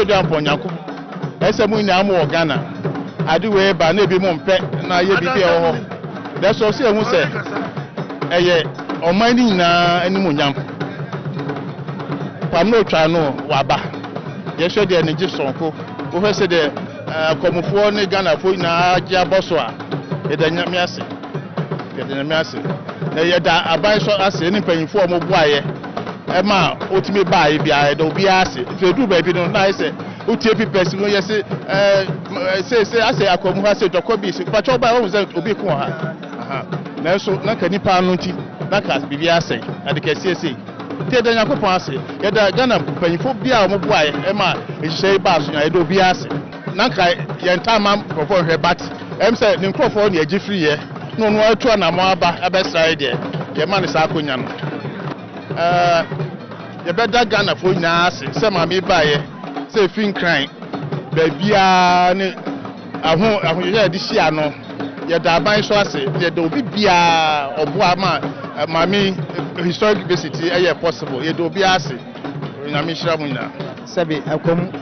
do amponyanko ese mu nya mo Ghana ade we ba na bi mo mpe na ye bi bi ho that's all say hu say eye oman ni na animu nyam pam no twa no waba ye hwe de ne gisonko wo hwe se de komufo ne Ghana fo na agye aboso a ye da nyame ase na ye da aban so ase ni panyimfo mo buaye ma otimi baaye bia da obi ase fedu ba bi no na ise utie pipes no yese se ase akomu ha se dokobi se pacho ba wo ze obi ko ha aha na so na kanipa no nti na ka bibi ase ade kesiese te da nyakopon ase ye da Ghana panyimfo bia mo buaye ma ehye ba so ya da obi ase na ka ye ntama profo hwe bat se ni profo ne agifri ye no no atu na mo aba abesrai de ye ma ne sa akonya no ye beda Ghana fo nyina ase se ma me baaye se fin kran ba bia ne aho ye de hia no ye da ban so ase ye da obi bia oboa ma me historic visit e possible ye da obi ase nyame hira mu nyina sabe akom